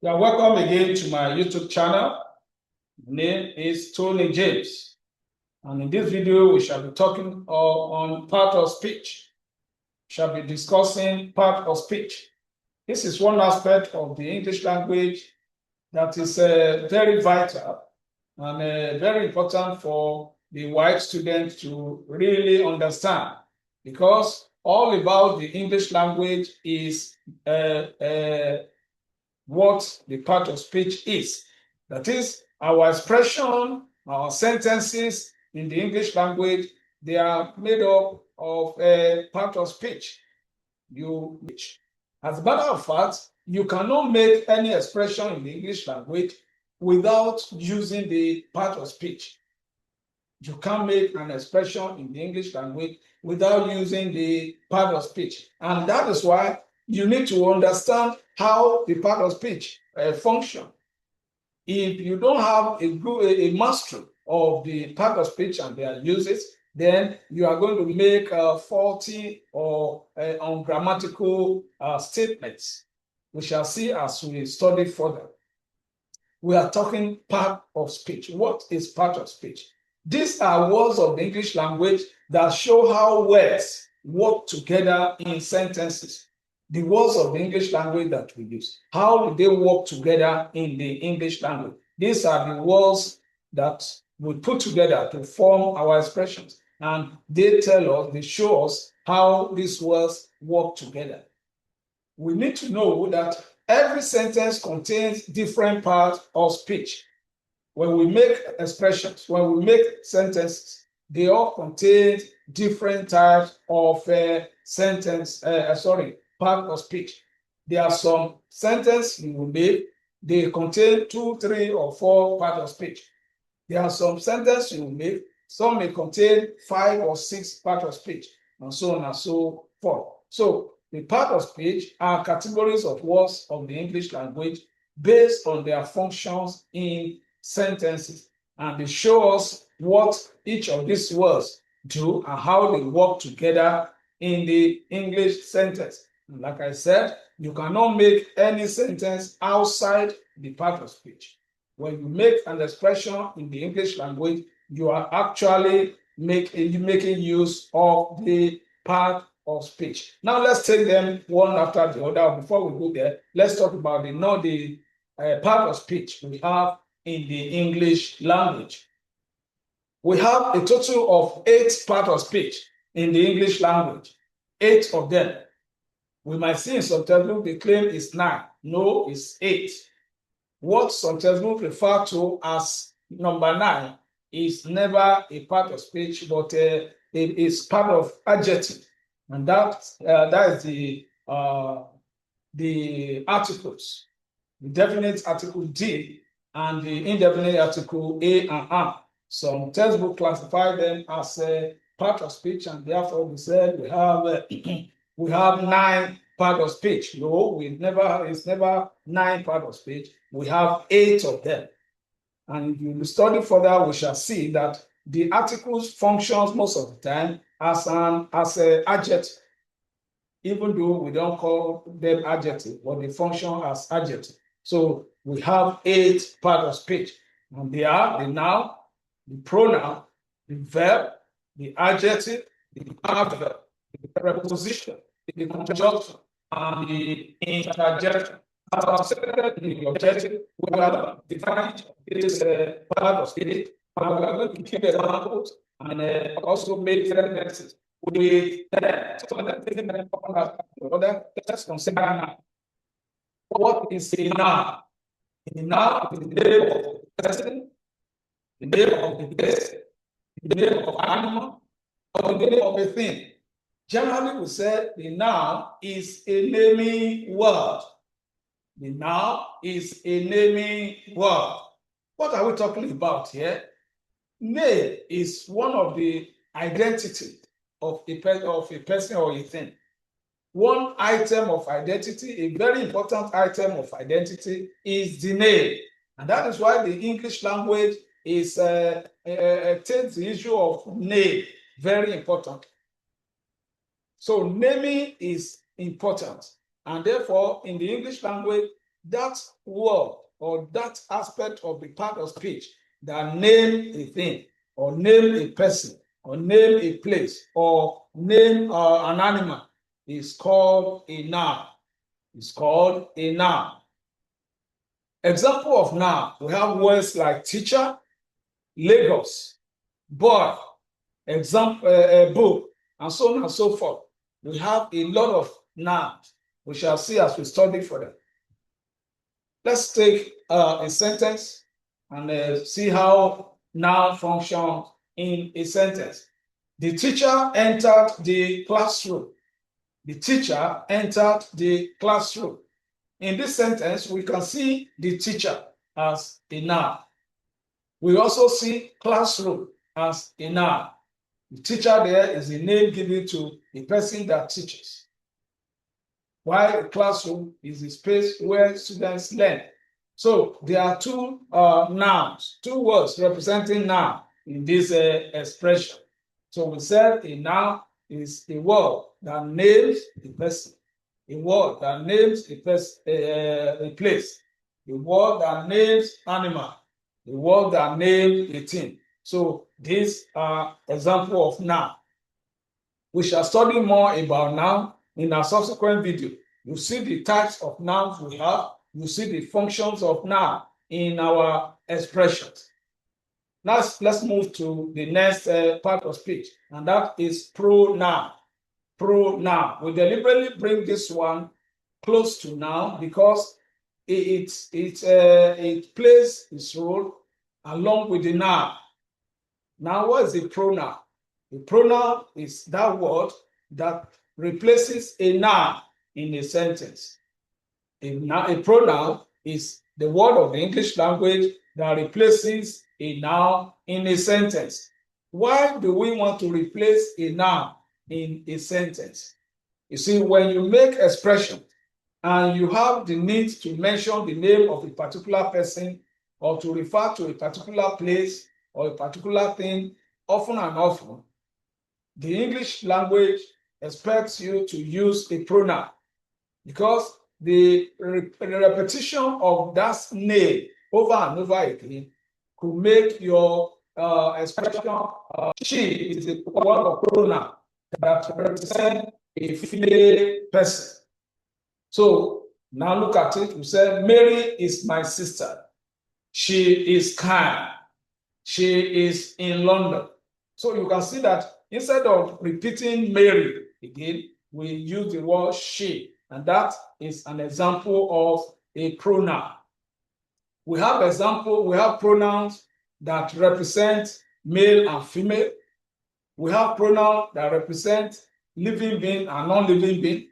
You are welcome again to my YouTube channel. My name is Tony James, and in this video we shall be talking on part of speech. We shall be discussing part of speech. This is one aspect of the English language that is very vital and very important for the WAEC students to really understand, because all about the English language is what the part of speech is. That is, our expression, our sentences in the English language, they are made up of a part of speech. As a matter of fact, you cannot make any expression in the English language without using the part of speech. You can't make an expression in the English language without using the part of speech. And that is why you need to understand how the part of speech function. If you don't have a mastery of the part of speech and their uses, then you are going to make faulty or ungrammatical statements. We shall see as we study further. We are talking part of speech. What is part of speech? These are words of the English language that show how words work together in sentences. The words of the English language that we use, how do they work together in the English language? These are the words that we put together to form our expressions, and they tell us, they show us how these words work together. We need to know that every sentence contains different parts of speech. When we make expressions, when we make sentences, they all contain different types of part of speech. There are some sentences you will make, they contain 2, 3, or 4 parts of speech. There are some sentences you will make, some may contain 5 or 6 parts of speech, and so on and so forth. So the part of speech are categories of words of the English language based on their functions in sentences, and they show us what each of these words do and how they work together in the English sentence. Like I said, you cannot make any sentence outside the part of speech. When you make an expression in the English language, you are actually making use of the part of speech. Now let's take them one after the other. Before we go there, let's talk about the part of speech we have in the English language. We have a total of 8 parts of speech in the English language. 8 of them. We might see in some textbooks they claim it's 9. No, it's 8. What some textbooks refer to as number 9 is never a part of speech, but it is part of adjective, and that is the articles, the definite article D and the indefinite article A and R. Some textbooks classify them as a part of speech, and therefore we said we have we have 9 parts of speech. No, it's never 9 parts of speech. We have 8 of them. And if you study further, we shall see that the articles functions most of the time as an adjective, even though we don't call them adjective, but they function as adjective. So we have 8 parts of speech, and they are the noun, the pronoun, the verb, the adjective, the adverb, the preposition, the conjunction, and the interjection. As I've said in the objective, we have defined this part of speech, and we are going to give examples and also make references with them. So let's consider now. What is a noun? A noun is the name of the person, the name of the place, the name of an animal, or the name of a thing. Generally, we say the noun is a naming word. The noun is a naming word. What are we talking about here? Name is one of the identity of a person or a thing. One item of identity, a very important item of identity, is the name. And that is why the English language is takes the issue of name very important. So naming is important. And therefore, in the English language, that word or that aspect of the part of speech that name a thing or name a person or name a place or name an animal is called a noun. It's called a noun. Example of noun, we have words like teacher, Lagos, boy, example, book, and so on and so forth. We have a lot of nouns. We shall see as we study for them. Let's take a sentence and see how noun functions in a sentence. The teacher entered the classroom. The teacher entered the classroom. In this sentence, we can see the teacher as a noun. We also see classroom as a noun. The teacher there is a name given to a person that teaches, while a classroom is a space where students learn. So there are two nouns, two words representing noun in this expression. So we said a noun is a word that names a person, a word that names a place, a word that names animal, a word that names a thing. So these are examples of noun. We shall study more about noun in our subsequent video. You see the types of nouns we have. You see the functions of noun in our expressions. Now let's move to the next part of speech, and that is pronoun. Pronoun. We deliberately bring this one close to noun because it plays its role along with the noun. Now, what is a pronoun? A pronoun is that word that replaces a noun in a sentence. A pronoun is the word of the English language that replaces a noun in a sentence. Why do we want to replace a noun in a sentence? You see, when you make expression and you have the need to mention the name of a particular person or to refer to a particular place or a particular thing often and often, the English language expects you to use a pronoun because the repetition of that name over and over again could make your expression she is a word of pronoun that represents a female person. So now look at it. We say Mary is my sister. She is kind. She is in London. So you can see that instead of repeating Mary again, we use the word she, and that is an example of a pronoun. We have pronouns that represent male and female. We have pronouns that represent living being and non-living being.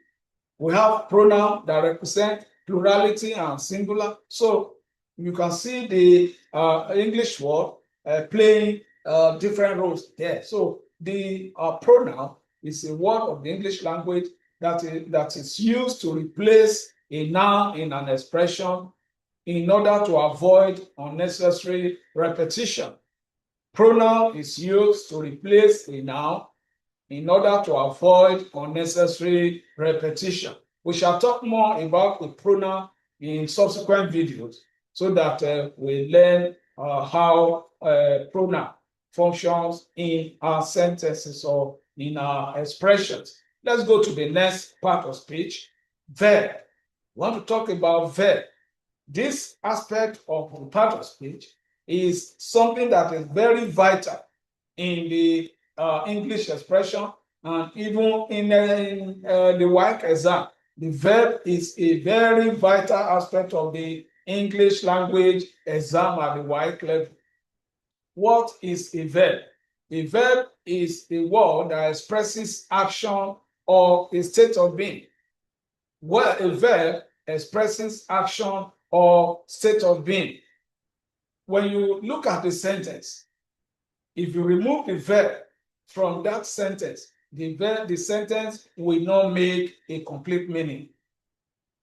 We have pronouns that represent plurality and singular. So you can see the English word playing different roles there. So the pronoun is a word of the English language that is used to replace a noun in an expression in order to avoid unnecessary repetition. Pronoun is used to replace a noun in order to avoid unnecessary repetition. We shall talk more about the pronoun in subsequent videos so that we learn how pronoun functions in our sentences or in our expressions. Let's go to the next part of speech, verb. We want to talk about verb. This aspect of the part of speech is something that is very vital in the English expression and even in the WAEC exam. The verb is a very vital aspect of the English language exam at the WAEC level. What is a verb? A verb is a word that expresses action or a state of being. Well, a verb expresses action or state of being. When you look at the sentence, if you remove the verb from that sentence, the sentence will not make a complete meaning.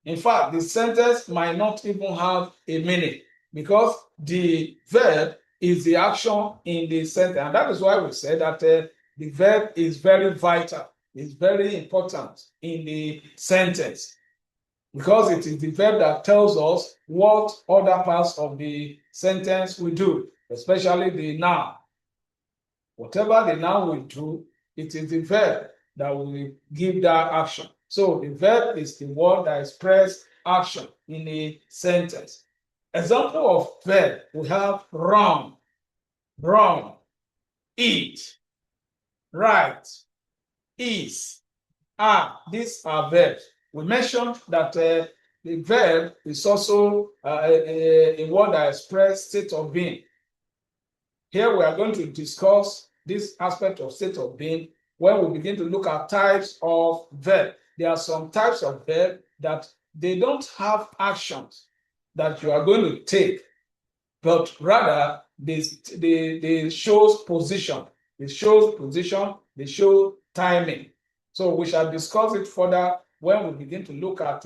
In fact, the sentence might not even have a meaning because the verb is the action in the sentence. And that is why we say that the verb is very vital, it's very important in the sentence. because it is the verb that tells us what other parts of the sentence will do, especially the noun. Whatever the noun will do, it is the verb that will give that action. So the verb is the word that expresses action in a sentence. Example of verb, we have run, eat, write, is, are. These are verbs. We mentioned that the verb is also a word that expresses state of being. Here we are going to discuss this aspect of state of being when we begin to look at types of verb. There are some types of verb that they don't have actions that you are going to take, but rather they show position. It shows position, they show timing. So we shall discuss it further when we begin to look at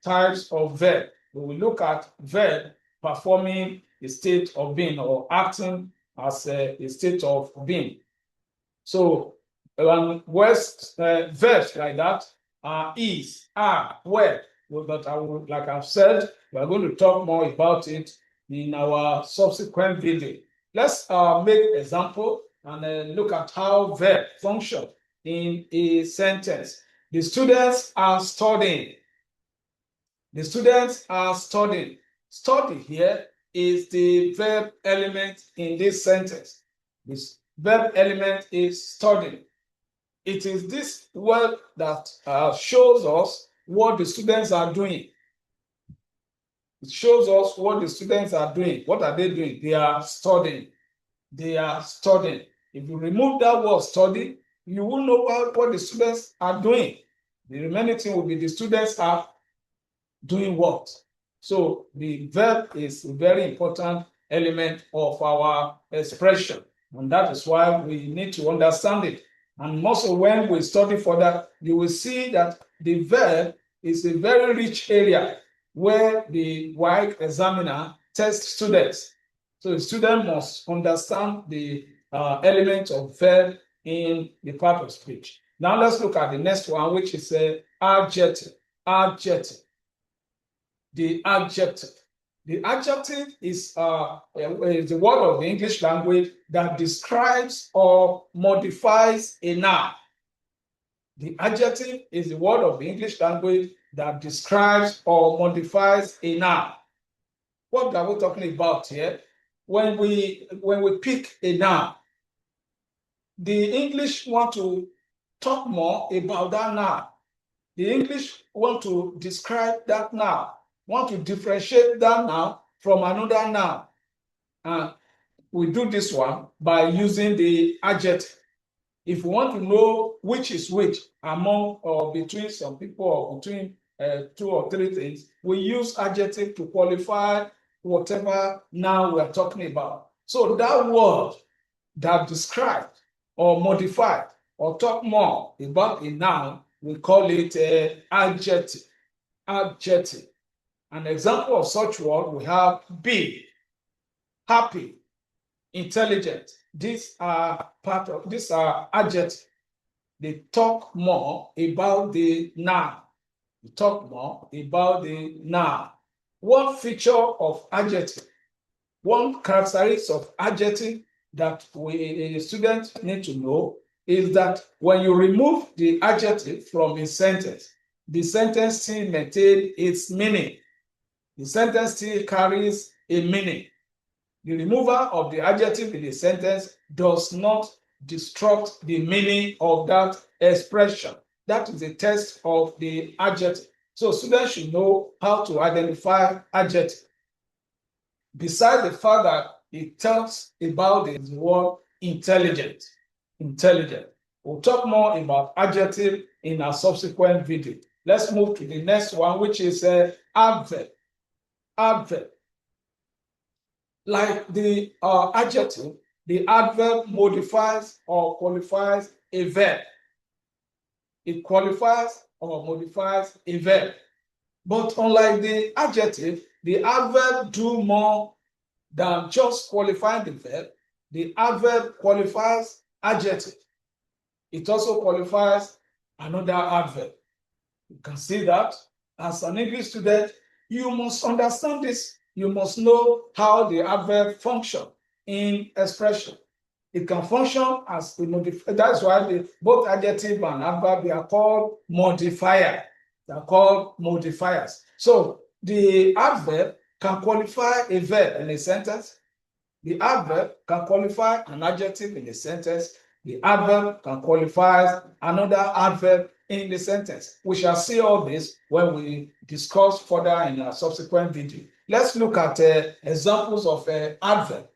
types of verb. We will look at verb performing a state of being or acting as a state of being. So verbs like that are is, are, were. But like I've said, we're going to talk more about it in our subsequent video. Let's make an example and look at how verb function in a sentence. The students are studying. The students are studying. Study here is the verb element in this sentence. This verb element is studying. It is this word that shows us what the students are doing. It shows us what the students are doing. What are they doing? They are studying. They are studying. If you remove that word study, you will know what the students are doing. The remaining thing will be the students are doing what. So the verb is a very important element of our expression, and that is why we need to understand it. And also when we study further, you will see that the verb is a very rich area where the WAEC examiner tests students. So the student must understand the element of verb in the part of speech. Now let's look at the next one, which is adjective. Adjective. The adjective. The adjective is the word of the English language that describes or modifies a noun. The adjective is the word of the English language that describes or modifies a noun. What are we talking about here? When we pick a noun, the English want to talk more about that noun. The English want to describe that noun, want to differentiate that noun from another noun. And we do this one by using the adjective. If we want to know which is which among or between some people or between two or three things, we use adjective to qualify whatever noun we're talking about. So that word that describes or modifies or talk more about a noun, we call it adjective. Adjective. An example of such word we have big, happy, intelligent. These are adjectives. They talk more about the noun. They talk more about the noun. One feature of adjective, one characteristic of adjective that a student need to know is that when you remove the adjective from a sentence, the sentence still maintains its meaning. The sentence still carries a meaning. The removal of the adjective in the sentence does not disrupt the meaning of that expression. That is the test of the adjective. So students should know how to identify adjective. Besides the fact that it tells about the word intelligent. Intelligent. We'll talk more about adjective in our subsequent video. Let's move to the next one, which is adverb. Adverb. Like the adjective, the adverb modifies or qualifies a verb. It qualifies or modifies a verb. But unlike the adjective, the adverb do more than just qualifying the verb. The adverb qualifies adjective. It also qualifies another adverb. You can see that as an English student, you must understand this. You must know how the adverb function in expression. It can function as a modifier. That's why both adjective and adverb, they are called modifier. They are called modifiers. So the adverb can qualify a verb in a sentence. The adverb can qualify an adjective in a sentence. The adverb can qualify another adverb in the sentence. We shall see all this when we discuss further in our subsequent video. Let's look at examples of adverb.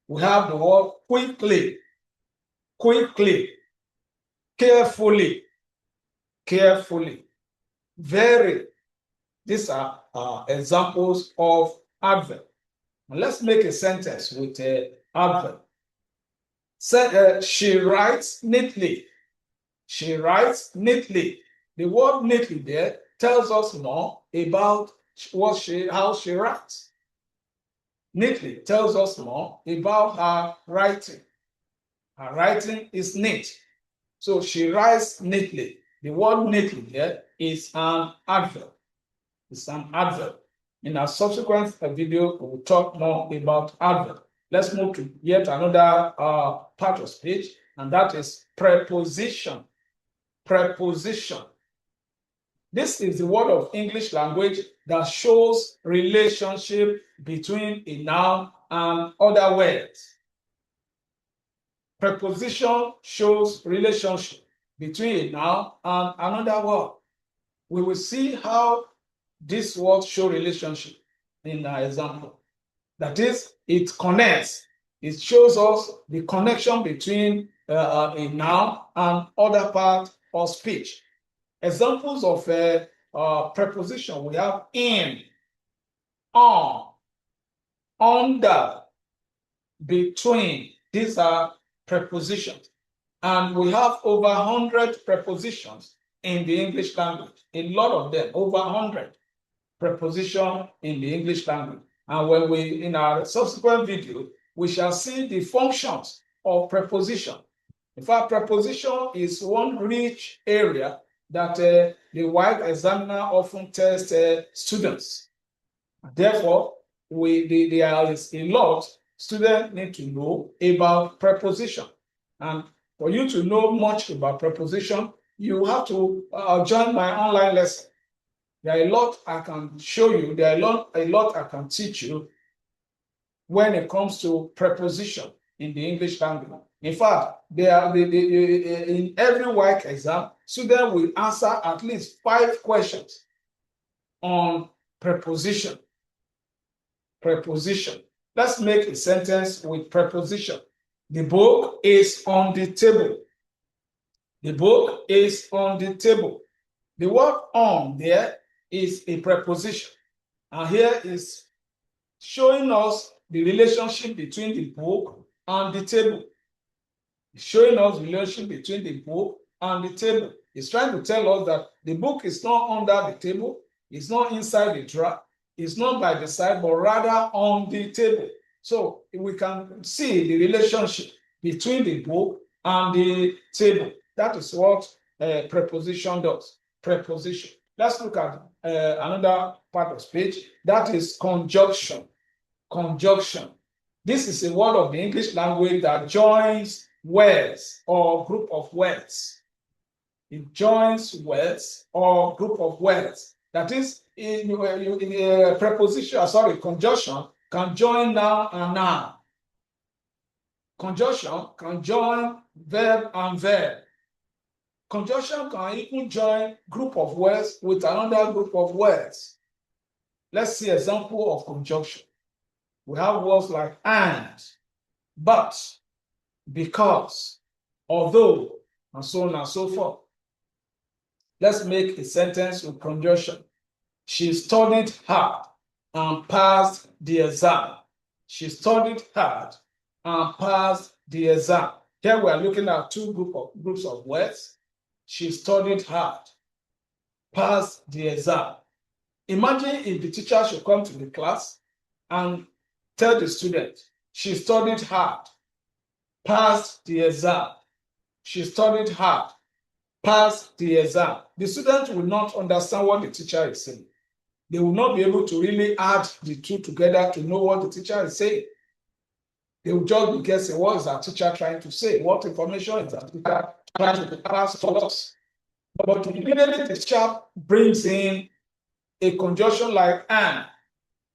We have the word quickly, quickly, carefully, carefully, very. These are examples of adverb. Now let's make a sentence with adverb. She writes neatly. She writes neatly. The word neatly there tells us more about how she writes. Neatly tells us more about her writing. Her writing is neat. So she writes neatly. The word neatly there is an adverb. It's an adverb. In our subsequent video, we will talk more about adverb. Let's move to yet another part of speech, and that is preposition. Preposition. This is the word of English language that shows relationship between a noun and other words. Preposition shows relationship between a noun and another word. We will see how this word show relationship in our example. That is, it connects. It shows us the connection between a noun and other part of speech. Examples of preposition, we have in, on, under, between. These are prepositions. And we have over 100 prepositions in the English language. A lot of them, over 100 prepositions in the English language. And when in our subsequent video, we shall see the functions of preposition. In fact, preposition is one rich area that the WAEC examiner often tests students. Therefore, there is a lot students need to know about preposition. And for you to know much about preposition, you have to join my online lesson. There are a lot I can show you. There are a lot I can teach you when it comes to preposition in the English language. In fact, in every WAEC exam, students will answer at least 5 questions on preposition. Preposition. Let's make a sentence with preposition. The book is on the table. The book is on the table. The word on there is a preposition. And here is showing us the relationship between the book and the table. It's showing us the relationship between the book and the table. It's trying to tell us that the book is not under the table, it's not inside the drawer, it's not by the side, but rather on the table. So we can see the relationship between the book and the table. That is what preposition does. Preposition. Let's look at another part of speech. That is conjunction. Conjunction. This is a word of the English language that joins words or group of words. It joins words or group of words. That is, in a preposition, conjunction can join noun and noun. Conjunction can join verb and verb. Conjunction can even join group of words with another group of words. Let's see example of conjunction. We have words like and, but, because, although, and so on and so forth. Let's make a sentence with conjunction. She studied hard and passed the exam. She studied hard and passed the exam. Here we are looking at two groups of words. She studied hard, passed the exam. Imagine if the teacher should come to the class and tell the student, she studied hard, passed the exam. She studied hard, pass the exam. The student will not understand what the teacher is saying. They will not be able to really add the two together to know what the teacher is saying. They will just be guessing, what is our teacher trying to say? What information is our teacher trying to pass to us? But immediately the teacher brings in a conjunction like and,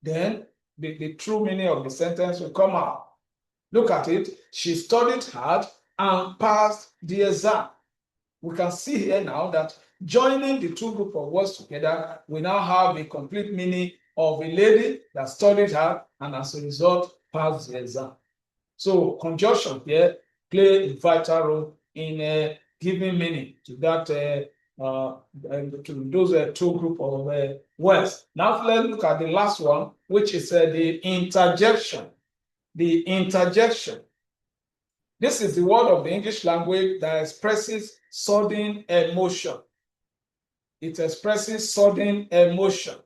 then the true meaning of the sentence will come out. Look at it. She studied hard and passed the exam. We can see here now that joining the two groups of words together, we now have a complete meaning of a lady that studied hard and as a result passed the exam. So conjunction here play a vital role in giving meaning to that to those two groups of words. Now let's look at the last one, which is the interjection. The interjection. This is the word of the English language that expresses sudden emotion. It expresses sudden emotion.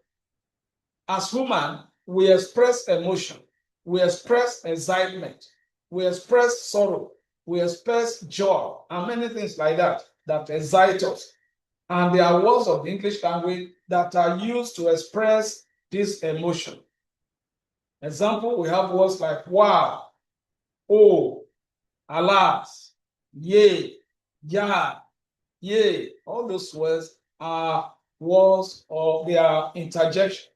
As human, we express emotion. We express excitement. We express sorrow. We express joy and many things like that that excite us. And there are words of the English language that are used to express this emotion. Example, we have words like wow, oh, alas, yea, yeah, yea. All those words are words of their interjection.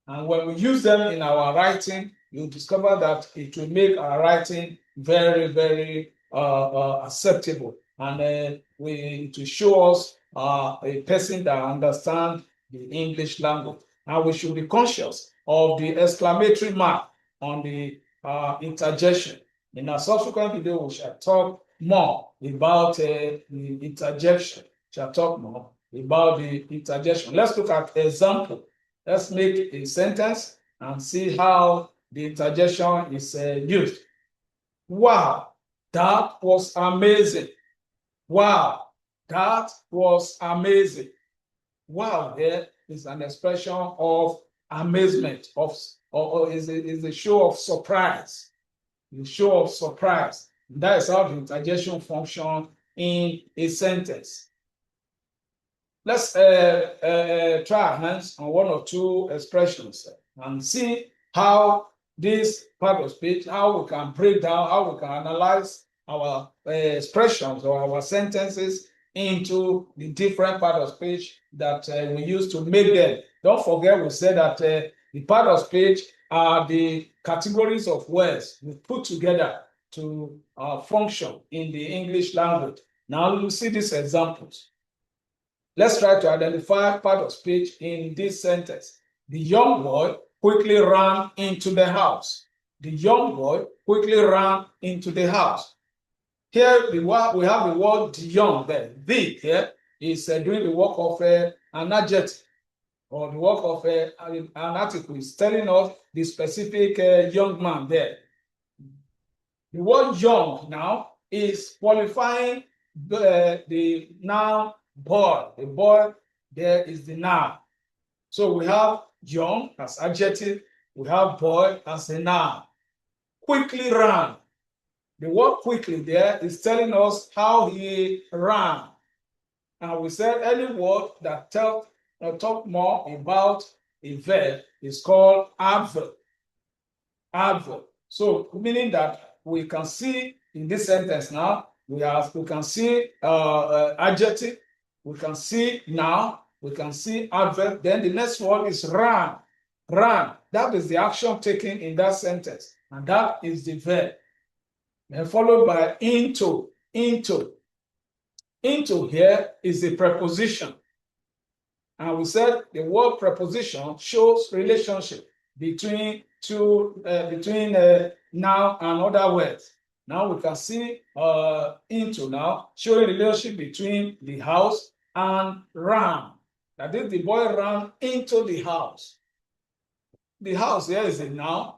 And when we use them in our writing, you'll discover that it will make our writing very, very acceptable. And it will show us a person that understands the English language. And we should be conscious of the exclamatory mark on the interjection. In our subsequent video, we shall talk more about the interjection. Shall talk more about the interjection. Let's look at example. Let's make a sentence and see how the interjection is used. Wow, that was amazing. Wow, that was amazing. Wow, there is an expression of amazement, or is a show of surprise. The show of surprise. That is how the interjection functions in a sentence. Let's try our hands on one or two expressions and see how this part of speech, how we can break down, how we can analyze our expressions or our sentences into the different part of speech that we use to make them. Don't forget, we said that the part of speech are the categories of words we put together to function in the English language. Now we'll see these examples. Let's try to identify part of speech in this sentence. The young boy quickly ran into the house. The young boy quickly ran into the house. Here we have the word the young there. The here is doing the work of an adjective or the work of an article. Is telling us the specific young man there. The word young now is qualifying the noun boy. The boy there is the noun. So we have young as adjective, we have boy as a noun. Quickly ran. The word quickly there is telling us how he ran. And we said any word that talk more about a verb is called adverb. Adverb. So meaning that we can see in this sentence now, we can see adjective, we can see noun, we can see adverb. Then the next one is ran. Ran. That is the action taken in that sentence. And that is the verb. And followed by into. Into. Into here is the preposition. And we said the word preposition shows relationship between noun and other words. Now we can see into now showing relationship between the house and ran. That is, the boy ran into the house. The house here is a noun.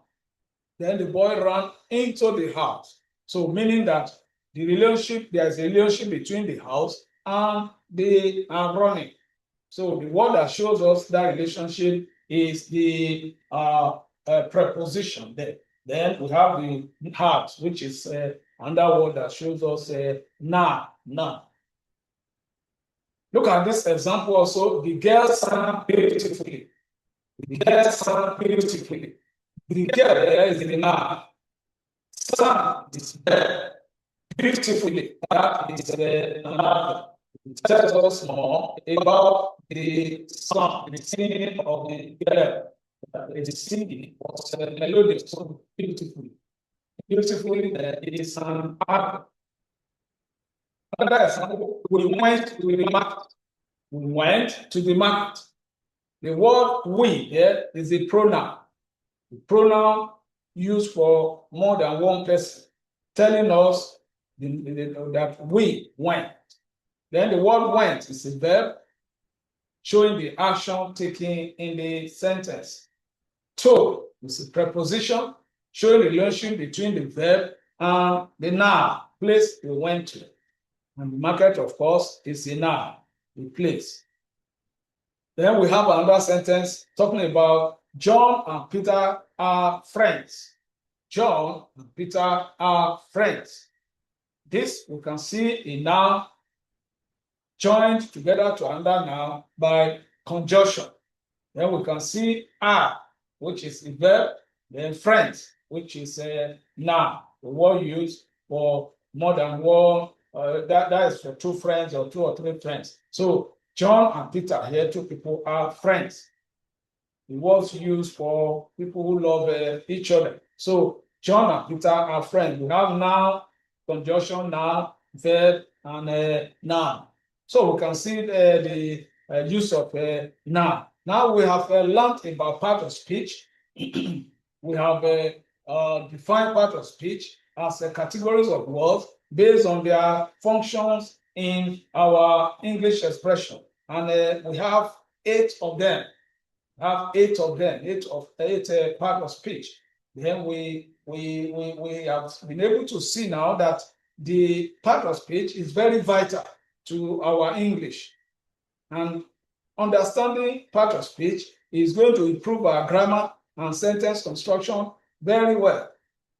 Then the boy ran into the house. So meaning that the relationship, there is a relationship between the house and the running. So the word that shows us that relationship is the preposition there. Then we have the has, which is another word that shows us na. Look at this example also. The girl sang beautifully. The girl sang beautifully. The girl is the noun. Sang is verb. Beautifully. That is the noun. It tells us more about the song, the singing of the girl. The singing was melodious, so beautifully. Beautifully, it is an adverb. Another example, we went to the market. We went to the market. The word we here is a pronoun. The pronoun used for more than one person, telling us that we went. Then the word went is a verb showing the action taken in the sentence. To is a preposition showing the relationship between the verb and the noun, place we went to. And the market, of course, is a noun, the place. Then we have another sentence talking about John and Peter are friends. John and Peter are friends. This we can see a noun joined together to another noun by conjunction. Then we can see are, which is a verb, then friends, which is a noun, the word used for more than one, that is for two friends or two or three friends. So John and Peter here, two people, are friends. The words used for people who love each other. So John and Peter are friends. We have noun, conjunction, noun, verb, and noun. So we can see the use of noun. Now we have learned about part of speech. We have defined part of speech as categories of words based on their functions in our English expression. And we have 8 of them. Eight part of speech. Then we have been able to see now that the part of speech is very vital to our English. And understanding part of speech is going to improve our grammar and sentence construction very well.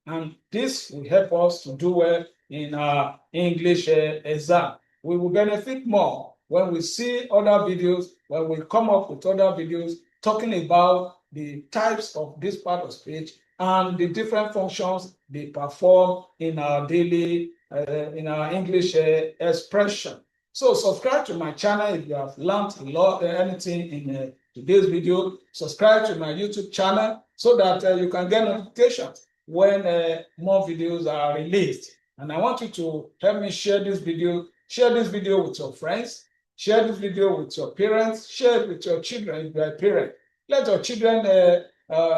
And this will help us to do well in our English exam. We will benefit more when we see other videos, when we come up with other videos talking about the types of this part of speech and the different functions they perform in our daily, in our English expression. So subscribe to my channel if you have learned a lot, anything in today's video. Subscribe to my YouTube channel so that you can get notifications when more videos are released. And I want you to help me share this video. Share this video with your friends. Share this video with your parents. Share it with your children if you are a parent. Let your children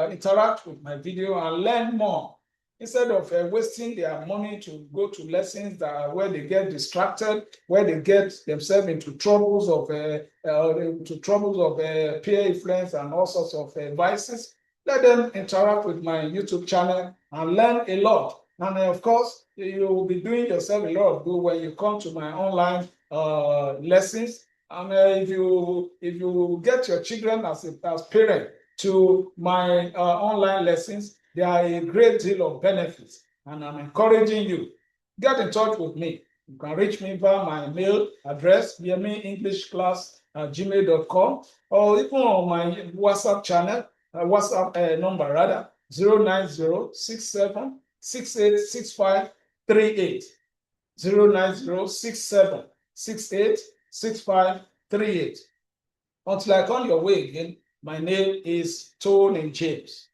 interact with my video and learn more, instead of wasting their money to go to lessons where they get distracted, where they get themselves into troubles of peer influence and all sorts of vices. Let them interact with my YouTube channel and learn a lot. And of course, you will be doing yourself a lot of good when you come to my online lessons. And if you get your children as parents to my online lessons, there are a great deal of benefits, and I'm encouraging you. Get in touch with me. You can reach me via my mail address, yemienglishclass@gmail.com, or even on my WhatsApp channel, WhatsApp number rather, 09067686538. 09067686538. Until I come your way again, my name is Tony James.